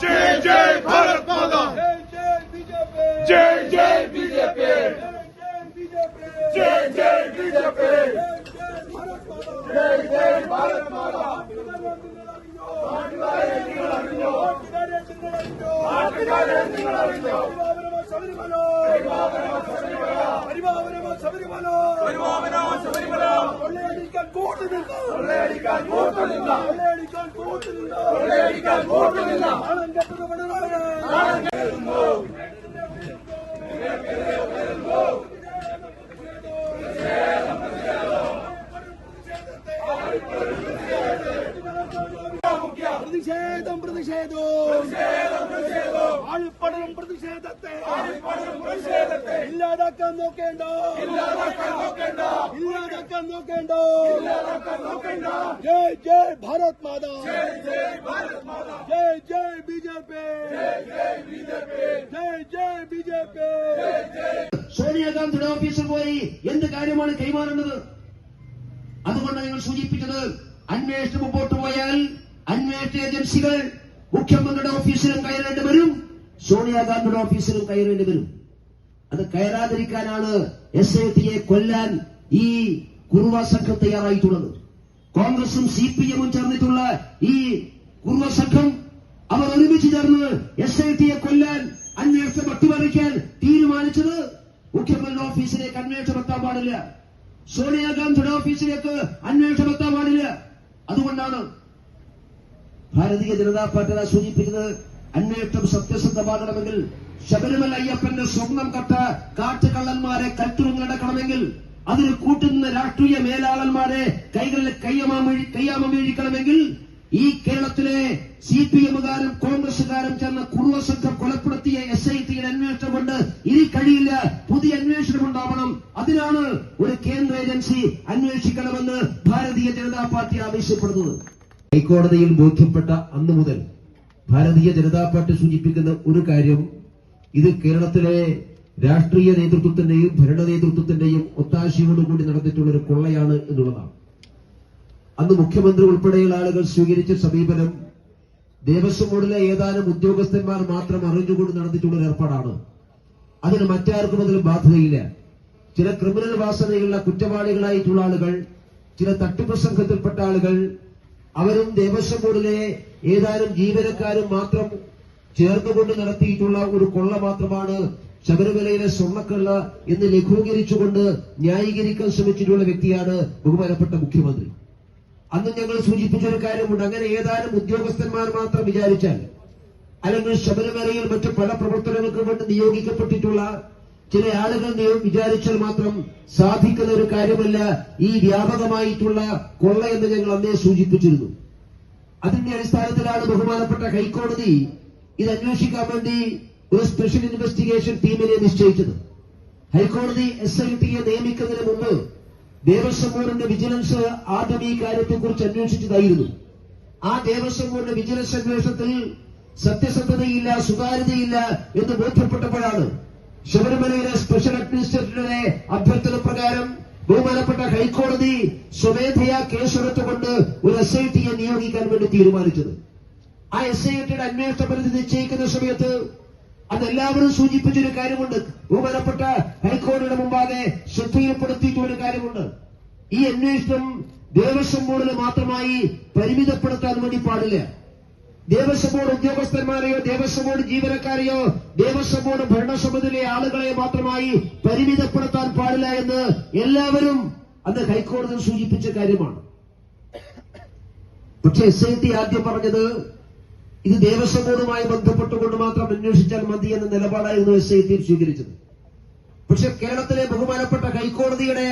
जय जय भारत माता, जय जय बीजेपी, जय जय बीजेपी, जय जय भारत माता। പ്രതിഷേധം പ്രതിഷേധം ആളിപ്പടരും പ്രതിഷേധത്തെ ഇല്ലാതാക്കാൻ നോക്കേണ്ട ഇല്ലാതാക്കാൻ നോക്കേണ്ട ജയ് ജയ് ഭാരത് മാതാ, ജയ് ജയ് ബിജെപി, ജയ് ജയ് ബിജെപി. സോണിയാഗാന്ധിയുടെ ഓഫീസിൽ പോയി എന്ത് കാര്യമാണ് കൈമാറേണ്ടത്? അതുകൊണ്ട് നിങ്ങൾ സൂചിപ്പിച്ചത് അന്വേഷണം മുമ്പോട്ട് പോയാൽ അന്വേഷണ ഏജൻസികൾ മുഖ്യമന്ത്രിയുടെ ഓഫീസിലും കയറേണ്ടി വരും, സോണിയാഗാന്ധിയുടെ ഓഫീസിലും കയറേണ്ടി വരും. അത് കയറാതിരിക്കാനാണ് SITയെ കൊല്ലാൻ ഈ കുറുവ സംഘം തയ്യാറായിട്ടുള്ളത്. കോൺഗ്രസും CPM-ഉം ചേർന്നിട്ടുള്ള ഈ കുറുവ സംഘം അവർ ഒരുമിച്ച് ചേർന്ന് SITയെ കൊല്ലാൻ, അന്വേഷണം അട്ടിമറിക്കാൻ തീരുമാനിച്ചത് മുഖ്യമന്ത്രിയുടെ ഓഫീസിലേക്ക് അന്വേഷണം എത്താൻ പാടില്ല, സോണിയാഗാന്ധിയുടെ ഓഫീസിലേക്ക് അന്വേഷണം എത്താൻ പാടില്ല. അതുകൊണ്ടാണ് ഭാരതീയ ജനതാ പാർട്ടി സൂചിപ്പിക്കുന്നത് അന്വേഷണം സത്യസന്ധമാകണമെങ്കിൽ, ശബരിമല അയ്യപ്പന്റെ സ്വർണം കട്ട കാട്ടുകള്ളന്മാരെ കൽത്തുറുങ്ങടക്കണമെങ്കിൽ, അതിന് കൂട്ടുന്ന രാഷ്ട്രീയ മേലാളന്മാരെ കൈകളിൽ കയ്യാമം വീഴിക്കണമെങ്കിൽ ഈ കേരളത്തിലെ CPM-കാരും കോൺഗ്രസുകാരും ചേർന്ന കുറുവ സംഘം കൊലപ്പെടുത്തിയ SITയുടെ അന്വേഷണം കൊണ്ട് ഇനി കഴിയില്ല, പുതിയ അന്വേഷണം ഉണ്ടാവണം. അതിനാണ് ഒരു കേന്ദ്ര ഏജൻസി അന്വേഷിക്കണമെന്ന് ഭാരതീയ ജനതാ പാർട്ടി ആവശ്യപ്പെടുന്നത്. ഹൈക്കോടതിയിൽ ബോധ്യപ്പെട്ട അന്നു മുതൽ ഭാരതീയ ജനതാ പാർട്ടി സൂചിപ്പിക്കുന്ന ഒരു കാര്യം, ഇത് കേരളത്തിലെ രാഷ്ട്രീയ നേതൃത്വത്തിന്റെയും ഭരണ നേതൃത്വത്തിന്റെയും ഒത്താശയോടുകൂടി നടന്നിട്ടുള്ള ഒരു കൊള്ളയാണ് എന്നുള്ളതാണ്. അന്ന് മുഖ്യമന്ത്രി ഉൾപ്പെടെയുള്ള ആളുകൾ സ്വീകരിച്ച സമീപനം ദേവസ്വം ബോർഡിലെ ഏതാനും ഉദ്യോഗസ്ഥന്മാർ മാത്രം അറിഞ്ഞുകൊണ്ട് നടന്നിട്ടുള്ള ഏർപ്പാടാണ്. അതിന് മറ്റാർക്കും അതിൽ ബാധ്യതയില്ല. ചില ക്രിമിനൽ വാസനയുള്ള കുറ്റവാളികളായിട്ടുള്ള ആളുകൾ, ചില തട്ടിപ്പ് സംഘത്തിൽപ്പെട്ട ആളുകൾ, അവരും ദേവസ്വം ബോർഡിലെ ഏതാനും ജീവനക്കാരും മാത്രം ചേർന്നുകൊണ്ട് നടത്തിയിട്ടുള്ള ഒരു കൊള്ള മാത്രമാണ് ശബരിമലയിലെ സ്വർണ്ണക്കൊള്ള എന്ന് ലഘൂകരിച്ചുകൊണ്ട് ന്യായീകരിക്കാൻ ശ്രമിച്ചിട്ടുള്ള വ്യക്തിയാണ് ബഹുമാനപ്പെട്ട മുഖ്യമന്ത്രി. അന്ന് ഞങ്ങൾ സൂചിപ്പിച്ചൊരു കാര്യമുണ്ട്, അങ്ങനെ ഏതാനും ഉദ്യോഗസ്ഥന്മാർ മാത്രം വിചാരിച്ചാൽ, അല്ലെങ്കിൽ ശബരിമലയിൽ മറ്റു പല പ്രവർത്തനങ്ങൾക്ക് വേണ്ടി നിയോഗിക്കപ്പെട്ടിട്ടുള്ള ചില ആളുകൾ വിചാരിച്ചാൽ മാത്രം സാധിക്കുന്ന ഒരു കാര്യമല്ല ഈ വ്യാപകമായിട്ടുള്ള കൊള്ള എന്ന് ഞങ്ങൾ അന്നേ സൂചിപ്പിച്ചിരുന്നു. അതിന്റെ അടിസ്ഥാനത്തിലാണ് ബഹുമാനപ്പെട്ട ഹൈക്കോടതി ഇത് അന്വേഷിക്കാൻ വേണ്ടി ഒരു സ്പെഷ്യൽ ഇൻവെസ്റ്റിഗേഷൻ ടീമിനെ നിശ്ചയിച്ചത്. ഹൈക്കോടതി SITയെ നിയമിക്കുന്നതിന് മുമ്പ് ദേവസ്വം ബോർഡിന്റെ വിജിലൻസ് ആദ്യം ഈ കാര്യത്തെക്കുറിച്ച് അന്വേഷിച്ചതായിരുന്നു. ആ ദേവസ്വം ബോർഡിന്റെ വിജിലൻസ് അന്വേഷണത്തിൽ സത്യസന്ധതയില്ല, സുതാര്യതയില്ല എന്ന് ബോധ്യപ്പെട്ടപ്പോഴാണ് ശബരിമലയിലെ സ്പെഷ്യൽ അഡ്മിനിസ്ട്രേറ്ററുടെ അഭ്യർത്ഥന പ്രകാരം ബഹുമാനപ്പെട്ട ഹൈക്കോടതി സ്വമേധയാ കേസെടുത്തുകൊണ്ട് ഒരു SITയെ നിയോഗിക്കാൻ വേണ്ടി തീരുമാനിച്ചത്. ആ SITയുടെ അന്വേഷണ പരിധി നിശ്ചയിക്കുന്ന സമയത്ത് അതെല്ലാവരും സൂചിപ്പിച്ചൊരു കാര്യമുണ്ട്, ബഹുമാനപ്പെട്ട ഹൈക്കോടതിയുടെ മുമ്പാകെ ശ്രദ്ധയിൽപ്പെടുത്തിയിട്ടുള്ള ഒരു കാര്യമുണ്ട്. ഈ അന്വേഷണം ദേവസ്വം ബോർഡിന് മാത്രമായി പരിമിതപ്പെടുത്താൻ വേണ്ടി പാടില്ല. ദേവസ്വം ബോർഡ് ഉദ്യോഗസ്ഥന്മാരെയോ ദേവസ്വം ബോർഡ് ജീവനക്കാരെയോ ദേവസ്വം ബോർഡ് ഭരണസമിതിയിലെ ആളുകളെ മാത്രമായി പരിമിതപ്പെടുത്താൻ പാടില്ല എന്ന് എല്ലാവരും അന്ന് ഹൈക്കോടതി സൂചിപ്പിച്ച കാര്യമാണ്. പക്ഷേ SIT ആദ്യം പറഞ്ഞത് ഇത് ദേവസ്വം ബോർഡുമായി ബന്ധപ്പെട്ടുകൊണ്ട് മാത്രം അന്വേഷിച്ചാൽ മതി എന്ന നിലപാടായിരുന്നു SIT സ്വീകരിച്ചത്. പക്ഷെ കേരളത്തിലെ ബഹുമാനപ്പെട്ട ഹൈക്കോടതിയുടെ